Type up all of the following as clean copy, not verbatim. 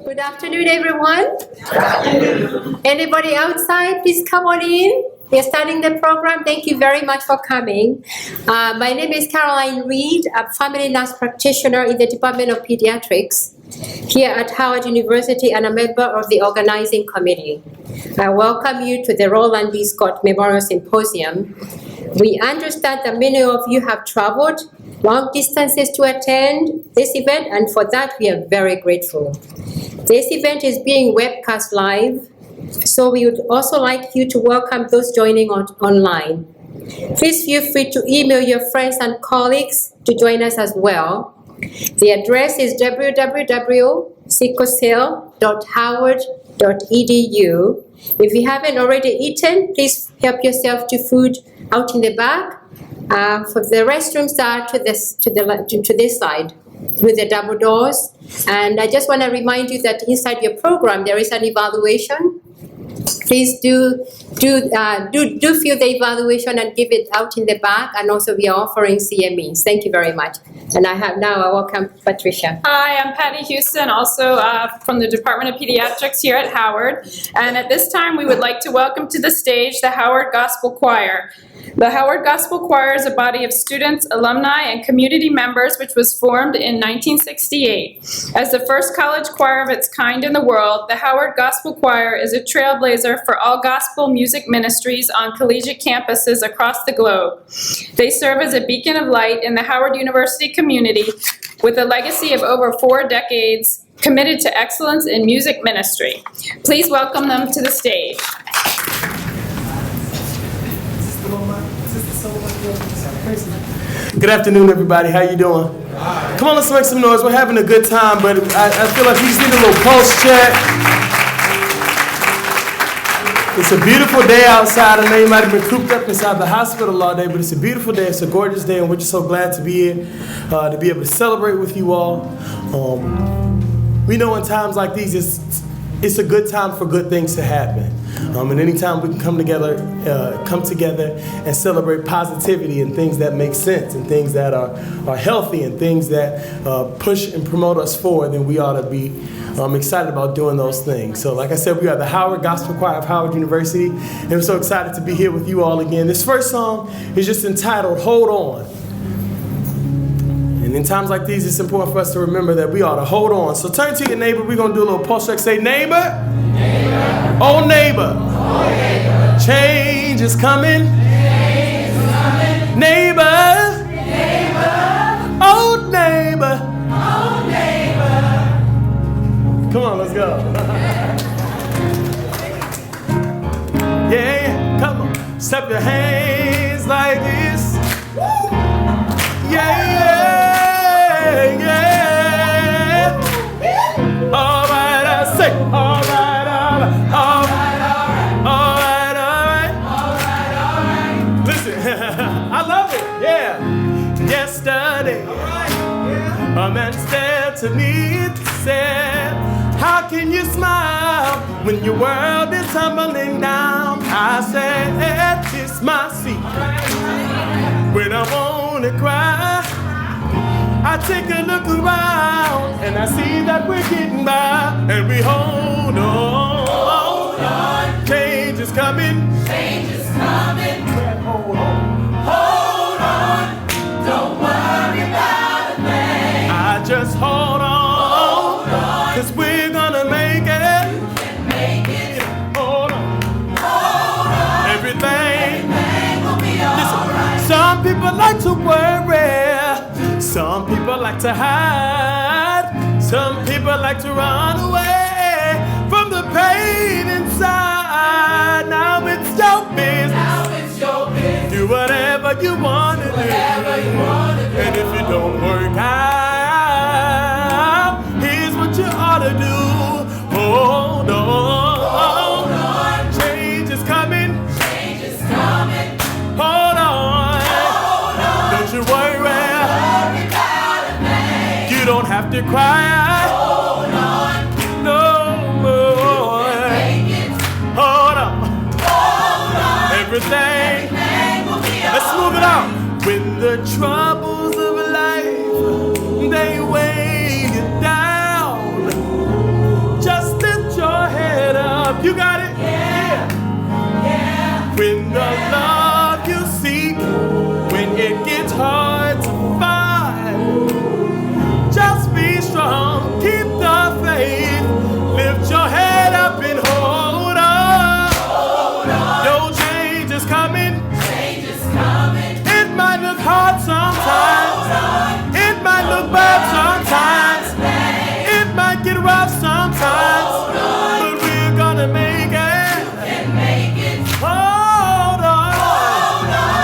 Good afternoon, everyone. Anybody outside, please come on in. We're starting the program. Thank you very much for coming. My name is Caroline Reed. I'm a family nurse practitioner in the Department of Pediatrics here at Howard University and a member of the organizing committee. I welcome you to the Roland B. Scott Memorial Symposium. We understand that many of you have traveled long distances to attend this event, and for that we are very grateful. This event is being webcast live, so we would also like you to welcome those joining online. Please feel free to email your friends and colleagues to join us as well. The address is www.sicklecell.howard.edu. If you haven't already eaten, please help yourself to food out in the back. For the restrooms are to this side with the double doors. And I just want to remind you that inside your program there is an evaluation. Please do fill the evaluation and give it out in the back. And also we are offering CMEs. Thank you very much. And I welcome Patricia. Hi, I'm Patty Houston, also from the Department of Pediatrics here at Howard. And at this time, we would like to welcome to the stage the Howard Gospel Choir. The Howard Gospel Choir is a body of students, alumni, and community members which was formed in 1968. As the first college choir of its kind in the world, the Howard Gospel Choir is a trailblazer for all gospel music ministries on collegiate campuses across the globe. They serve as a beacon of light in the Howard University community with a legacy of over 4 decades committed to excellence in music ministry. Please welcome them to the stage. Good afternoon, everybody. How you doing? Come on, let's make some noise. We're having a good time, but I feel like we just need a little pulse check. It's a beautiful day outside. I know you might have been cooped up inside the hospital all day, but it's a beautiful day. It's a gorgeous day, and we're just so glad to be here, to be able to celebrate with you all. We know in times like these, it's a good time for good things to happen. And anytime we can come together and celebrate positivity and things that make sense and things that are healthy and things that push and promote us forward, then we ought to be excited about doing those things. So like I said, we are the Howard Gospel Choir of Howard University, and we're so excited to be here with you all again. This first song is just entitled, Hold On. And in times like these, it's important for us to remember that we ought to hold on. So turn to your neighbor. We're going to do a little pulse check. Say, neighbor. Neighbor. Oh, neighbor. Oh, neighbor. Change is coming. Change is coming. Neighbor. Neighbor. Oh, neighbor. Oh, neighbor. Come on, let's go. Yeah, come on. Step your hands like this. Yeah, yeah. All right, I say. All right, all right. All right, all right. All right, all right. Listen, I love it. Yeah. Yesterday, a man said to me, said, how can you smile when your world is tumbling down? I said, it's my secret. When I wanna cry, I take a look around and I see that we're getting by, and we hold on. Hold on. Change is coming. Change is coming. Hold on. Hold on. Don't worry about a thing. I just hold on. Hold on. 'Cause we're gonna make it. You can make it. Hold on. Hold on. Everything will be alright. Some people like to worry. Some people like to hide. Some people like to run away from the pain inside. Now it's your business. Now it's your business. Do whatever you want to do. Whatever you want to do. And if it don't work out, here's what you ought to do. Hold on. Hold on. Change is coming. Change is coming. Hold on. Hold on. Don't you worry. You don't have to cry. Hold on. No more. Hold on. Hold on. Everything will be alright. Let's move it on. When the troubles of life, they weigh you down, love, you got it? Yeah. When the love you seek, when it gets hard to find, just be strong, keep the faith, lift your head up and hold on. No change is coming. It might look hard sometimes. It might look bad sometimes. It might get rough sometimes. But we're gonna make it. Hold on.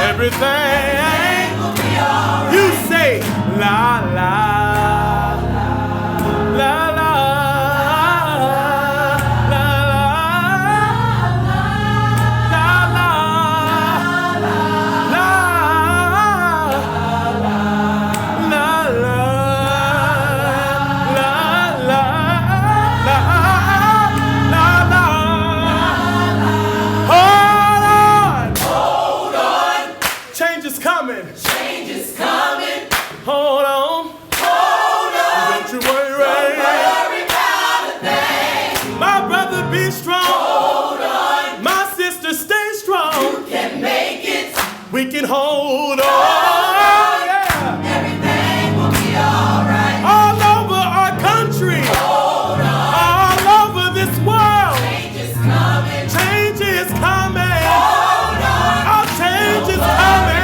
Everything. You say la la. La la. Hold on. Don't you worry. About a thing. My brother, be strong. Hold on. My sister, stay strong. You can make it. We can hold on. Yeah. Everything will be alright. All over our country. Hold on. All over this world. Change is coming. Change is coming. Hold on. Our change is coming.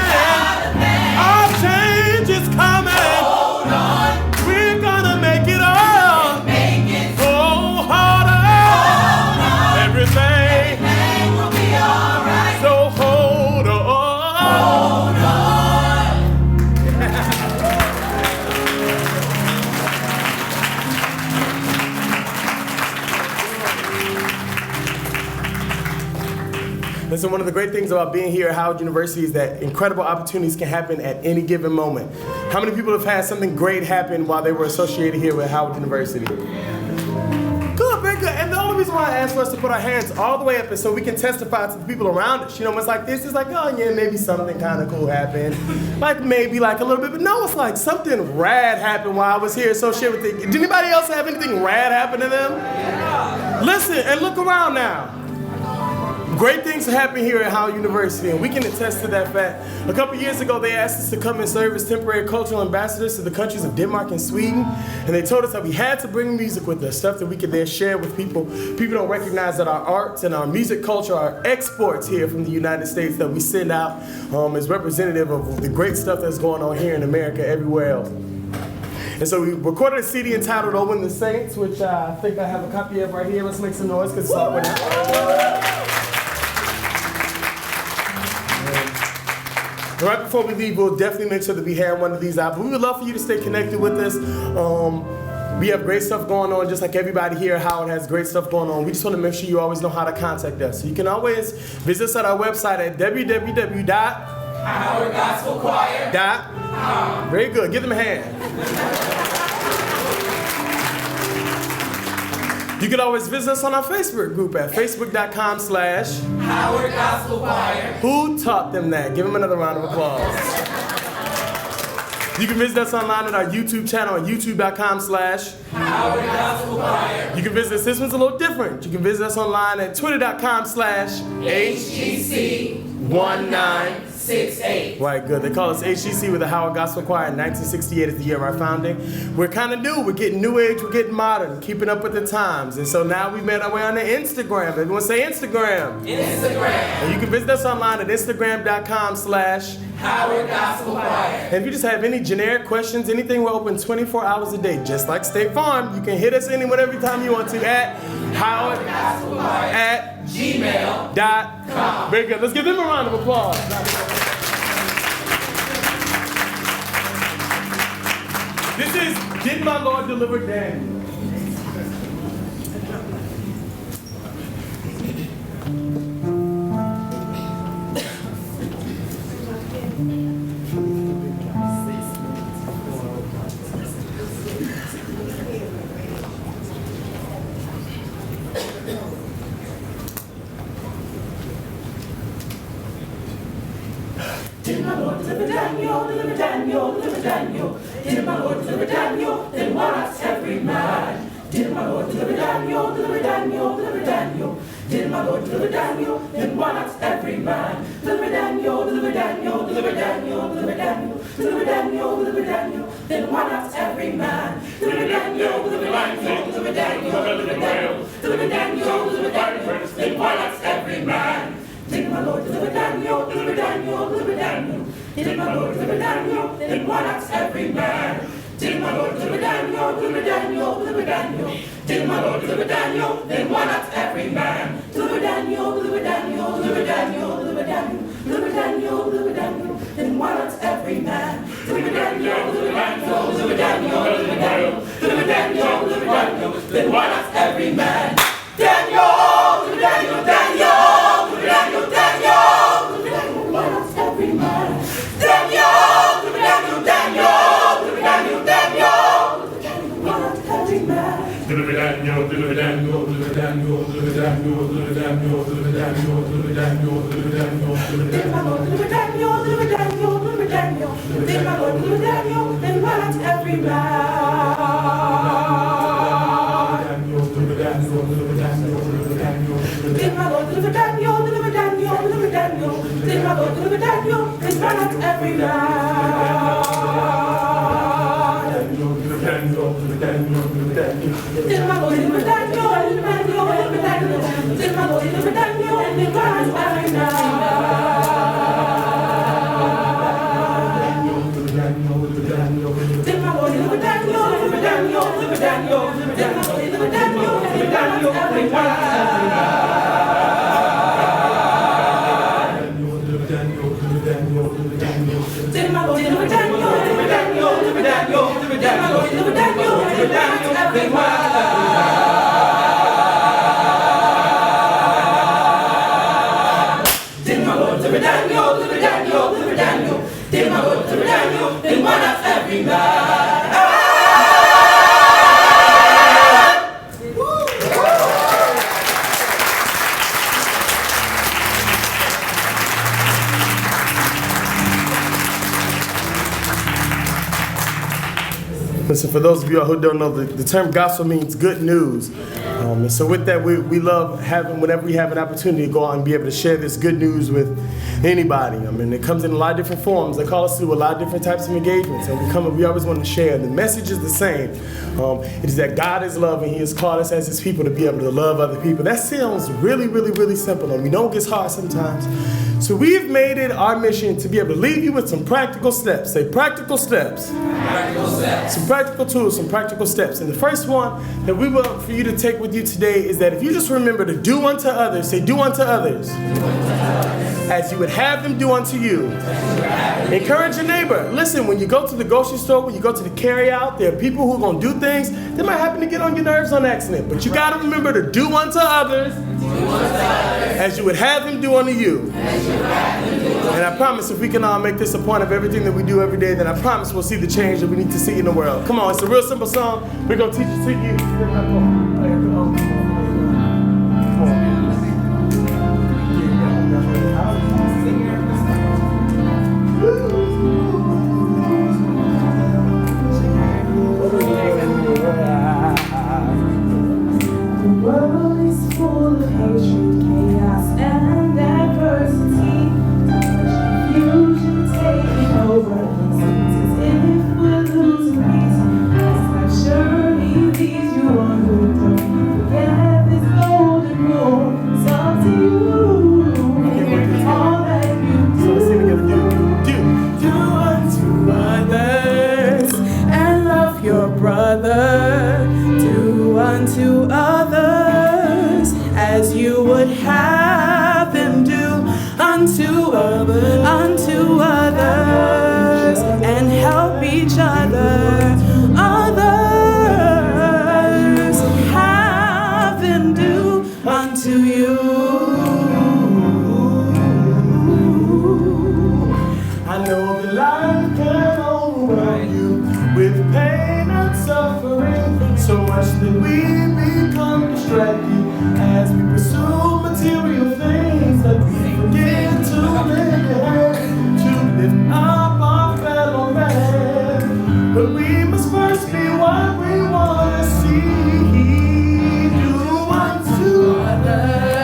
Listen, one of the great things about being here at Howard University is that incredible opportunities can happen at any given moment. How many people have had something great happen while they were associated here with Howard University? Good, very good. And the only reason why I asked for us to put our hands all the way up is so we can testify to the people around us. You know, when it's like this, it's like, oh yeah, maybe something kind of cool happened. Like maybe like a little bit, but no, it's like something rad happened while I was here associated with it. Did anybody else have anything rad happen to them? Yeah. Listen, and look around now. Great things happen here at Howard University, and we can attest to that fact. A couple years ago, they asked us to come and serve as temporary cultural ambassadors to the countries of Denmark and Sweden, and they told us that we had to bring music with us, stuff that we could then share with people. People don't recognize that our arts and our music culture are exports here from the United States that we send out as representative of the great stuff that's going on here in America everywhere else. And so we recorded a CD entitled "Oh When the Saints," which I think I have a copy of right here. Let's make some noise because it's all right before we leave, we'll definitely make sure that we have one of these out. But we would love for you to stay connected with us. We have great stuff going on, just like everybody here at Howard has great stuff going on. We just want to make sure you always know how to contact us. So you can always visit us at our website at www.howardgospelchoir.com. Very good. Give them a hand. You can always visit us on our Facebook group at facebook.com/Howard Gospel Choir. Who taught them that? Give them another round of applause. You can visit us online at our YouTube channel at youtube.com/Howard Gospel Choir. You can visit us, this one's a little different. You can visit us online at twitter.com/HGC1968. Right, good. They call us HGC with the Howard Gospel Choir. 1968 is the year of our founding. We're kind of new. We're getting new age. We're getting modern, keeping up with the times. And so now we've made our way on to Instagram. Everyone say Instagram. Instagram. And you can visit us online at instagram.com/Howard Gospel Choir. And if you just have any generic questions, anything, we're open 24 hours a day, just like State Farm. You can hit us anyone every time you want to at howardgospelchoir@gmail.com. Very good. Let's give them a round of applause. This is Did My Lord Deliver Daniel? Did my Lord deliver Daniel, deliver Daniel, deliver Daniel? Did my Lord deliver Daniel? Then what every man? Did my Lord deliver Daniel, deliver Daniel, deliver Daniel? Did my Lord deliver Daniel? Then why not every man? Deliver Daniel, deliver Daniel, deliver Daniel, deliver Daniel, deliver Daniel, deliver Daniel. Then why not every man? Deliver Daniel, deliver Daniel, deliver Daniel, deliver Daniel, deliver Daniel, deliver Daniel. Then why not every man? Did my Lord deliver Daniel, deliver Daniel, deliver Daniel? Did my Lord deliver Daniel? Then why not every man? Did my Lord deliver Daniel, deliver Daniel, deliver Daniel? Did my Lord deliver Daniel? Then why not every man? Deliver Daniel, deliver Daniel, deliver Daniel, deliver Daniel, deliver Daniel, deliver Daniel. Then why not every man? Deliver Daniel, deliver Daniel, deliver Daniel, deliver Daniel, deliver Daniel, deliver Daniel. Then why not every man? Daniel, deliver Daniel, Daniel, deliver Daniel, Daniel, deliver Daniel. Why not every man? Daniel, deliver Daniel, Daniel, deliver Daniel, Daniel, deliver Daniel. Why not every man? Deliver Daniel, deliver Daniel, deliver Daniel, deliver Daniel, deliver Daniel, deliver Daniel, deliver Daniel, deliver Daniel, deliver Did my Lord deliver Daniel, deliver Daniel, deliver Daniel? Did my Lord deliver Daniel? Then why not every man? Did my Lord deliver Daniel, deliver Daniel, deliver Daniel? Did my Lord deliver Daniel? Then why not every man? Did my Lord deliver Daniel, deliver Daniel, deliver Daniel? Did my Lord deliver Daniel? Then why not every man? Did my Lord deliver Daniel, deliver Daniel, deliver Daniel? Did my Lord deliver Daniel? Then why not every man? Did my Lord deliver Daniel, deliver Daniel, deliver Daniel? Did my Lord deliver Daniel, deliver Daniel, every man? Did my Lord deliver Daniel, deliver Daniel, deliver Daniel? Did my Lord deliver Daniel? Then why not every man? Listen, for those of you who don't know, the term gospel means good news. And so with that, we love having, whenever we have an opportunity to go out and be able to share this good news with anybody. I mean, it comes in a lot of different forms. They call us to do a lot of different types of engagements. And we always want to share. The message is the same. It is that God is love and He has called us as His people to be able to love other people. That sounds really, really, really simple. And we know it gets hard sometimes. So we've made it our mission to be able to leave you with some practical steps. Say practical steps. Practical steps. Some practical tools, some practical steps. And the first one that we want for you to take with you today is that if you just remember to do unto others, say do unto others. As you would have them do unto you. Encourage your neighbor. Listen, when you go to the grocery store, when you go to the carry-out, there are people who are going to do things that might happen to get on your nerves on accident. But you got to remember to do unto others as you would have them do unto you. And I promise if we can all make this a point of everything that we do every day, then I promise we'll see the change that we need to see in the world. Come on, it's a real simple song. We're going to teach it to you. What we want to see, do unto others.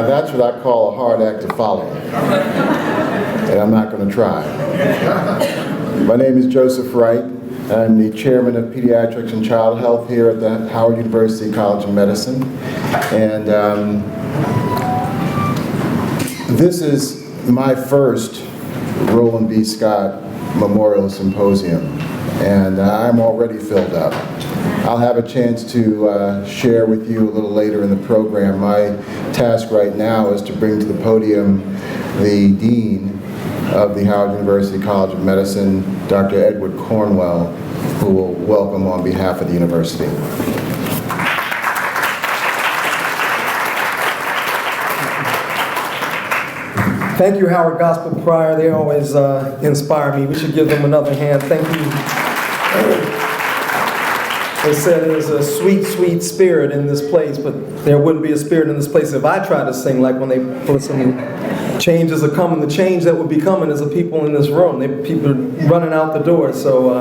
Now that's what I call a hard act to follow. And I'm not going to try. My name is Joseph Wright. I'm the chairman of pediatrics and child health here at the Howard University College of Medicine. And this is my first Roland B. Scott Memorial Symposium, and I'm already filled up. I'll have a chance to share with you a little later in the program. My task right now is to bring to the podium the Dean of the Howard University College of Medicine, Dr. Edward Cornwell, who will welcome on behalf of the university. Thank you, Howard Gospel Choir. They always inspire me. We should give them another hand. Thank you. They said there's a sweet, sweet spirit in this place, but there wouldn't be a spirit in this place if I tried to sing like when they put some changes are coming. The change that would be coming is the people in this room. People are running out the door. So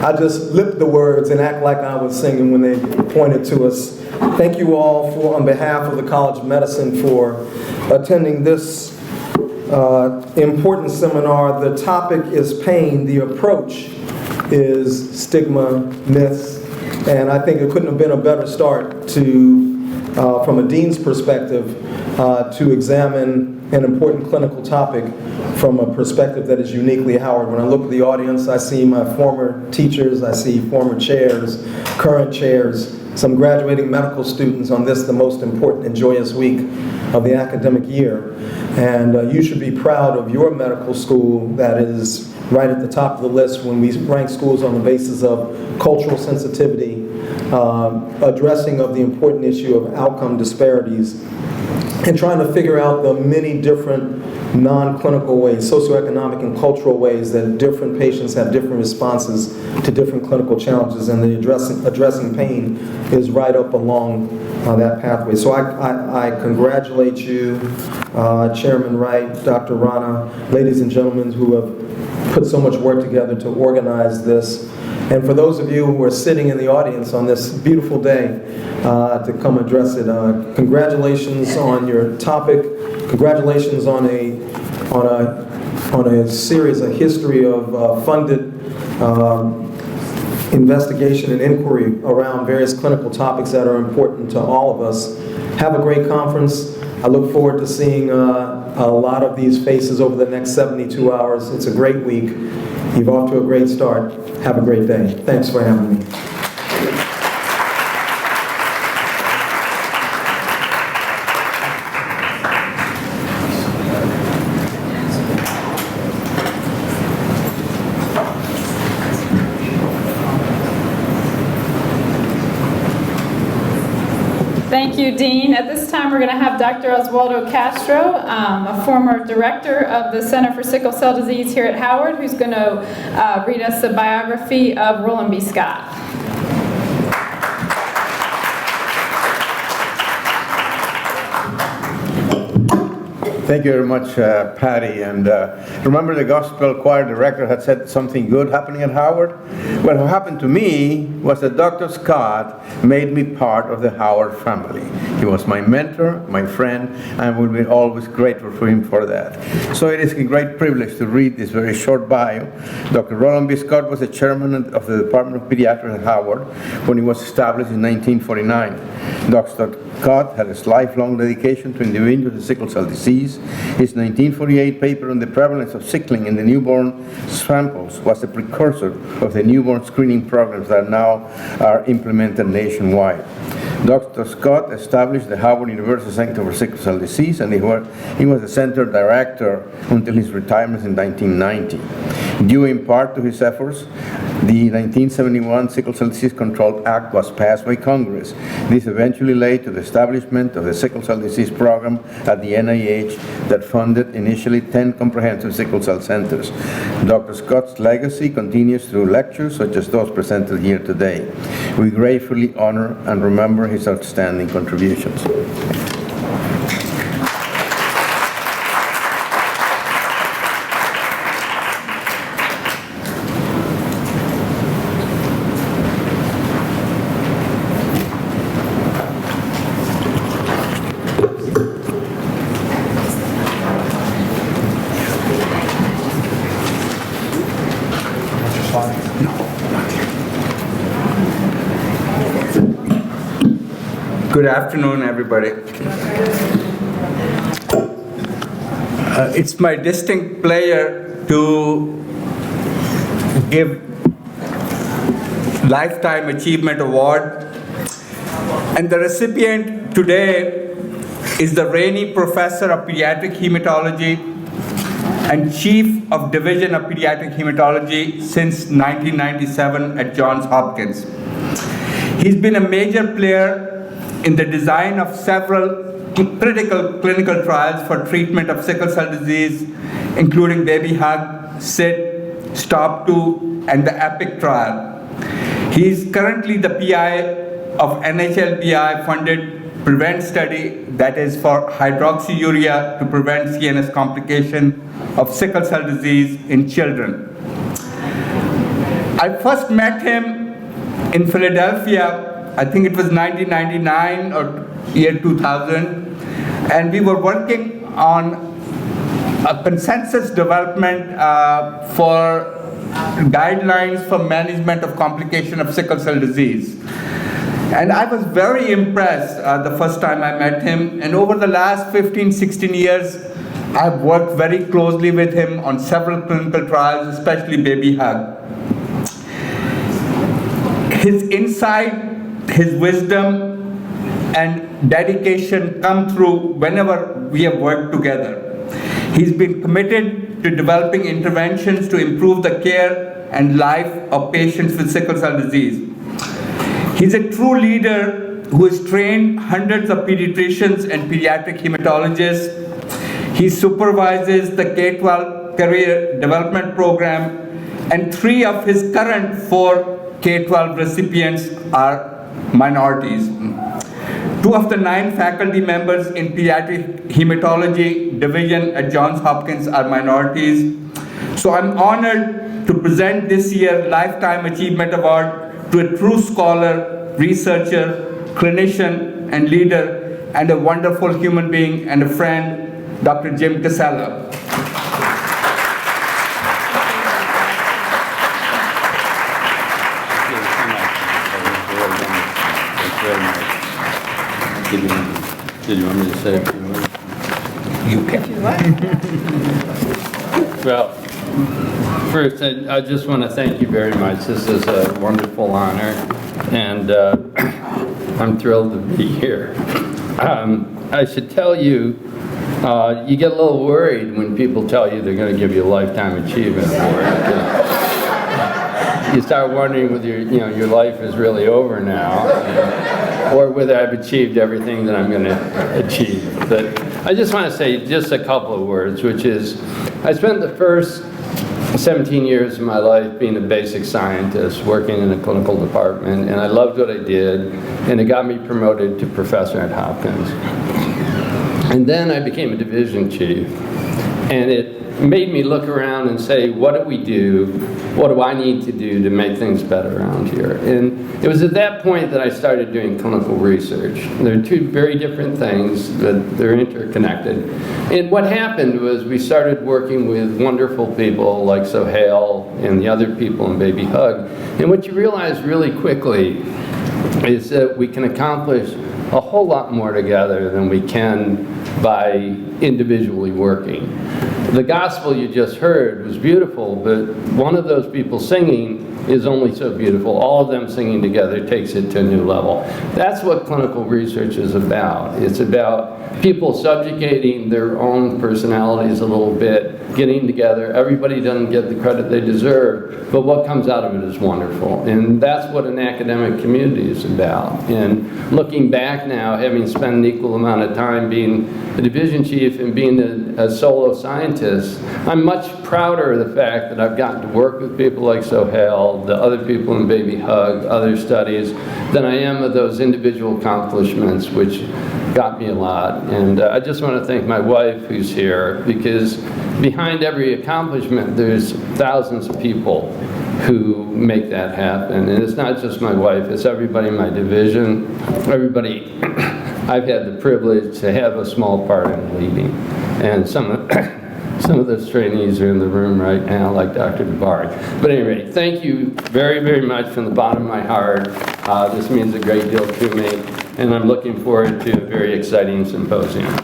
I just lipped the words and act like I was singing when they pointed to us. Thank you all on behalf of the College of Medicine for attending this important seminar. The topic is pain. The approach is stigma, myths, and I think it couldn't have been a better start to, from a dean's perspective, to examine an important clinical topic from a perspective that is uniquely Howard. When I look at the audience, I see my former teachers, I see former chairs, current chairs, some graduating medical students on this, the most important and joyous week of the academic year. And you should be proud of your medical school that is right at the top of the list when we rank schools on the basis of cultural sensitivity, addressing of the important issue of outcome disparities, and trying to figure out the many different non-clinical ways, socioeconomic and cultural ways that different patients have different responses to different clinical challenges, and the addressing pain is right up along that pathway. So I congratulate you, Chairman Wright, Dr. Rana, ladies and gentlemen who have put so much work together to organize this. And for those of you who are sitting in the audience on this beautiful day to come address it, congratulations on your topic. Congratulations on a series, a history of funded investigation and inquiry around various clinical topics that are important to all of us. Have a great conference. I look forward to seeing a lot of these faces over the next 72 hours. It's a great week. You're off to a great start. Have a great day. Thanks for having me. Thank you, Dean. At this time, we're going to have Dr. Oswaldo Castro, a former director of the Center for Sickle Cell Disease here at Howard, who's going to read us a biography of Roland B. Scott. Thank you very much, Patty. And remember, the gospel choir director had said something good happening at Howard? Well, what happened to me was that Dr. Scott made me part of the Howard family. He was my mentor, my friend, and I will be always grateful for him for that. So it is a great privilege to read this very short bio. Dr. Roland B. Scott was the chairman of the Department of Pediatrics at Howard when he was established in 1949. Dr. Scott had his lifelong dedication to individuals with sickle cell disease. His 1948 paper on the prevalence of sickling in the newborn samples was the precursor of the newborn screening programs that now are implemented nationwide. Dr. Scott established the Howard University Center for Sickle Cell Disease, and he was the center director until his retirement in 1990. Due in part to his efforts, the 1971 Sickle Cell Disease Control Act was passed by Congress. This eventually led to the establishment of the Sickle Cell Disease Program at the NIH that funded initially 10 comprehensive sickle cell centers. Dr. Scott's legacy continues through lectures such as those presented here today. We gratefully honor and remember his outstanding contributions. Good afternoon, everybody. It's my distinct pleasure to give Lifetime Achievement Award, and the recipient today is the Rainey Professor of Pediatric Hematology and Chief of Division of Pediatric Hematology since 1997 at Johns Hopkins. He's been a major player in the design of several critical clinical trials for treatment of sickle cell disease, including Baby Hug, SIT, STOP2, and the EPIC trial. He is currently the PI of NHLBI-funded PREVENT study that is for hydroxyurea to prevent CNS complication of sickle cell disease in children. I first met him in Philadelphia, I think it was 1999 or year 2000, and we were working on a consensus development for guidelines for management of complication of sickle cell disease. And I was very impressed the first time I met him, and over the last 15, 16 years, I've worked very closely with him on several clinical trials, especially Baby Hug. His insight, his wisdom, and dedication come through whenever we have worked together. He's been committed to developing interventions to improve the care and life of patients with sickle cell disease. He's a true leader who has trained hundreds of pediatricians and pediatric hematologists. He supervises the K-12 Career Development Program, and 3 of his current 4 K-12 recipients are minorities. 2 of the 9 faculty members in Pediatric Hematology Division at Johns Hopkins are minorities. So I'm honored to present this year's Lifetime Achievement Award to a true scholar, researcher, clinician, and leader, and a wonderful human being and a friend, Dr. Jim Casella. Did you want me to say a few words? You can. Well, first, I just want to thank you very much. This is a wonderful honor, and I'm thrilled to be here. I should tell you, you get a little worried when people tell you they're going to give you a Lifetime Achievement Award. You start wondering whether your life is really over now, or whether I've achieved everything that I'm going to achieve. But I just want to say just a couple of words, which is, I spent the first 17 years of my life being a basic scientist, working in a clinical department, and I loved what I did, and it got me promoted to professor at Hopkins. And then I became a division chief, and it made me look around and say, what do we do? What do I need to do to make things better around here? And it was at that point that I started doing clinical research. They're 2 very different things, but they're interconnected. And what happened was we started working with wonderful people like Sohail and the other people in Baby Hug. And what you realize really quickly is that we can accomplish a whole lot more together than we can by individually working. The gospel you just heard was beautiful, but one of those people singing is only so beautiful. All of them singing together takes it to a new level. That's what clinical research is about. It's about people subjugating their own personalities a little bit, getting together. Everybody doesn't get the credit they deserve, but what comes out of it is wonderful. And that's what an academic community is about. And looking back now, having spent an equal amount of time being a division chief and being a solo scientist, I'm much prouder of the fact that I've gotten to work with people like Sohail, the other people in Baby Hug, other studies, than I am of those individual accomplishments, which got me a lot. And I just want to thank my wife who's here, because behind every accomplishment there's thousands of people who make that happen. And it's not just my wife, it's everybody in my division, everybody I've had the privilege to have a small part in leading. And some of those trainees are in the room right now, like Dr. DeBarge. But anyway, thank you very, very much from the bottom of my heart. This means a great deal to me. and I'm looking forward to a very exciting symposium.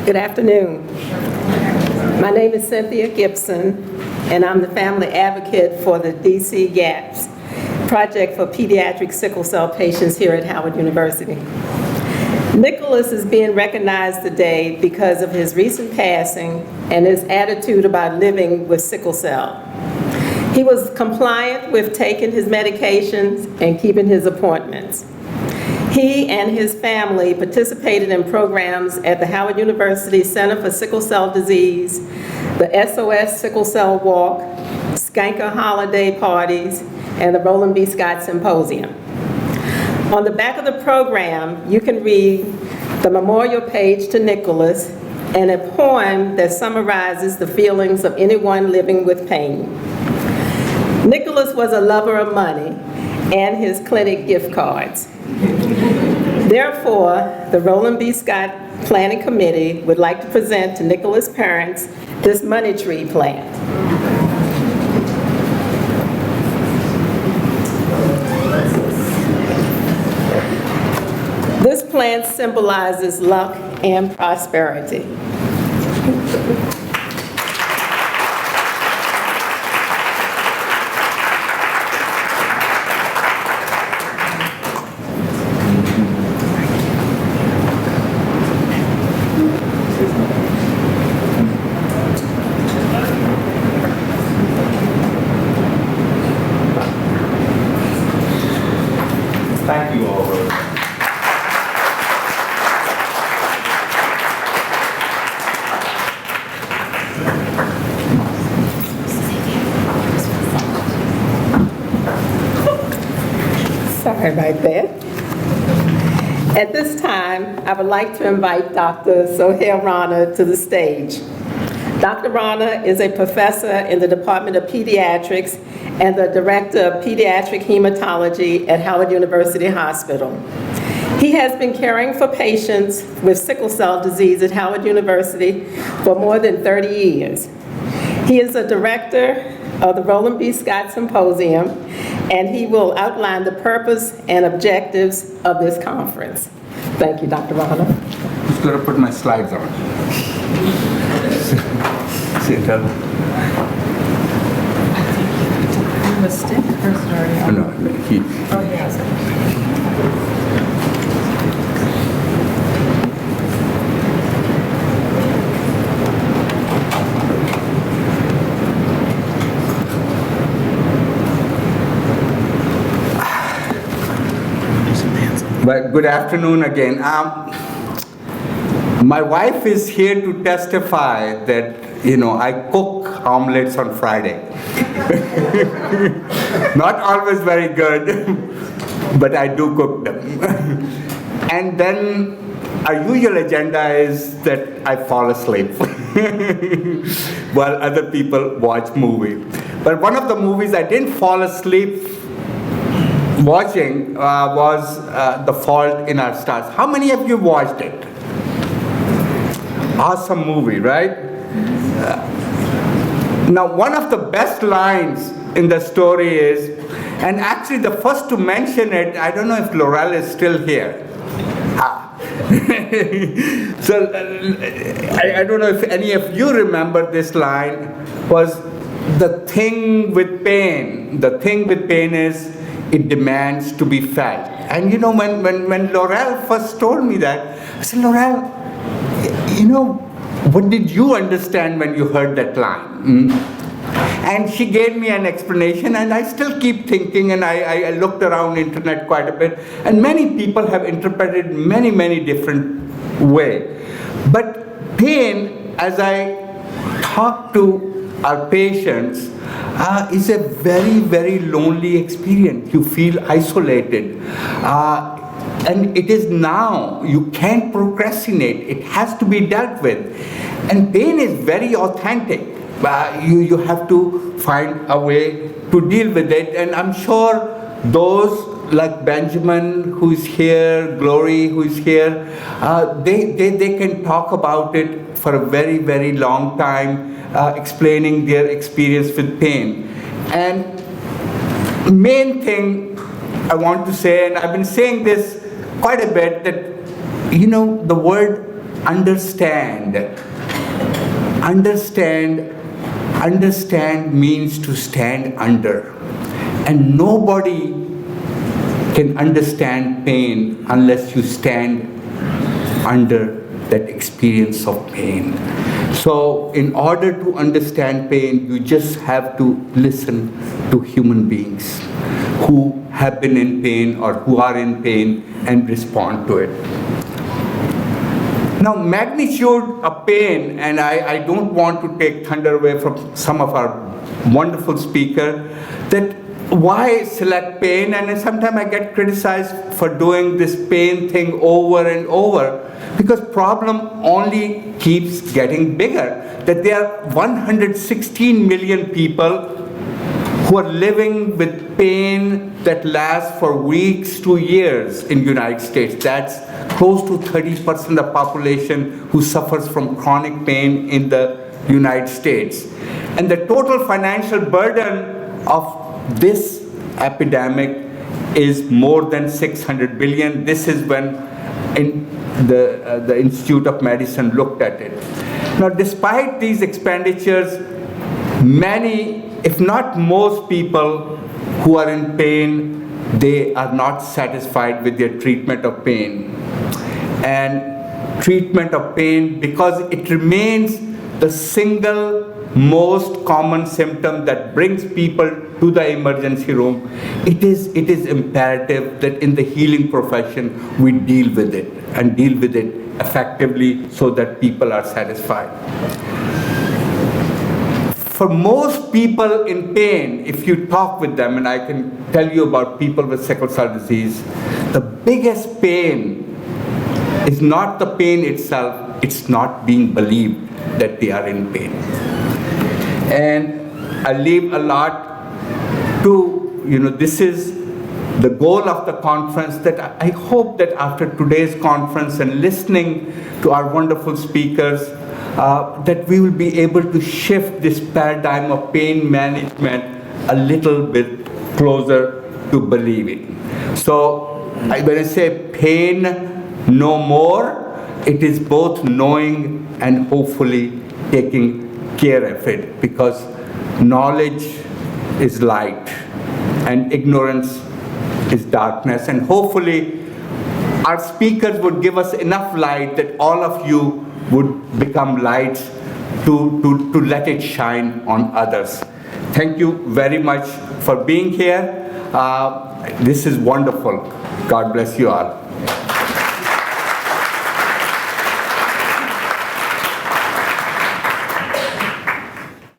Good afternoon. My name is Cynthia Gibson, and I'm the family advocate for the DC GAPS Project for Pediatric Sickle Cell Patients here at Howard University. Nicholas is being recognized today because of his recent passing and his attitude about living with sickle cell. He was compliant with taking his medications and keeping his appointments. He and his family participated in programs at the Howard University Center for Sickle Cell Disease, the SOS Sickle Cell Walk, Skanker Holiday Parties, and the Roland B. Scott Symposium. On the back of the program, you can read the memorial page to Nicholas and a poem that summarizes the feelings of anyone living with pain. Nicholas was a lover of money and his clinic gift cards. Therefore, the Roland B. Scott Planning Committee would like to present to Nicholas' parents this money tree plant. This plant symbolizes luck and prosperity. Thank you all. Sorry about that. At this time, I would like to invite Dr. Sohail Rana to the stage. Dr. Rana is a professor in the Department of Pediatrics and the Director of Pediatric Hematology at Howard University Hospital. He has been caring for patients with sickle cell disease at Howard University for more than 30 years. He is a director of the Roland B. Scott Symposium, and he will outline the purpose and objectives of this conference. Thank you, Dr. Rana. Just got to put my slides on. Sit down. A stick or Oh, no, he. Oh, yes. But good afternoon again. My wife is here to testify that, I cook omelets on Friday. Not always very good, but I do cook them. And then our usual agenda is that I fall asleep while other people watch movie. But one of the movies I didn't fall asleep watching was The Fault in Our Stars. How many of you watched it? Awesome movie, right? Now, one of the best lines in the story is, and actually the first to mention it, I don't know if Laurel is still here. So, I don't know if any of you remember this line, was the thing with pain. The thing with pain is, it demands to be felt. And when Laurel first told me that, I said, Laurel, what did you understand when you heard that line? And she gave me an explanation, and I still keep thinking, and I looked around the internet quite a bit, and many people have interpreted many, many different ways. But pain, as I talk to our patients, is a very, very lonely experience. You feel isolated. And it is now. You can't procrastinate. It has to be dealt with. And pain is very authentic. you have to find a way to deal with it. And I'm sure those like Benjamin, who is here, Glory, who is here, they can talk about it for a very, very long time, explaining their experience with pain. And main thing I want to say, and I've been saying this quite a bit, that, the word understand. Understand means to stand under. And nobody can understand pain unless you stand under that experience of pain. So in order to understand pain, you just have to listen to human beings who have been in pain or who are in pain and respond to it. Now, magnitude of pain, and I don't want to take thunder away from some of our wonderful speakers, that why select pain? And sometimes I get criticized for doing this pain thing over and over, because problem only keeps getting bigger. That there are 116 million people who are living with pain that lasts for weeks to years in the United States. That's close to 30% of the population who suffers from chronic pain in the United States. And the total financial burden of this epidemic is more than 600 billion. This is when the Institute of Medicine looked at it. Now, despite these expenditures, many, if not most people who are in pain, they are not satisfied with their treatment of pain. And treatment of pain, because it remains the single most common symptom that brings people to the emergency room, it is imperative that in the healing profession we deal with it and deal with it effectively so that people are satisfied. For most people in pain, if you talk with them, and I can tell you about people with sickle cell disease, the biggest pain is not the pain itself, it's not being believed that they are in pain. And I leave a lot to, this is the goal of the conference, that I hope that after today's conference and listening to our wonderful speakers, that we will be able to shift this paradigm of pain management a little bit closer to believing. So when I say pain no more, it is both knowing and hopefully taking care of it, because knowledge is light and ignorance is darkness. And hopefully our speakers would give us enough light that all of you would become lights to let it shine on others. Thank you very much for being here. This is wonderful. God bless you all.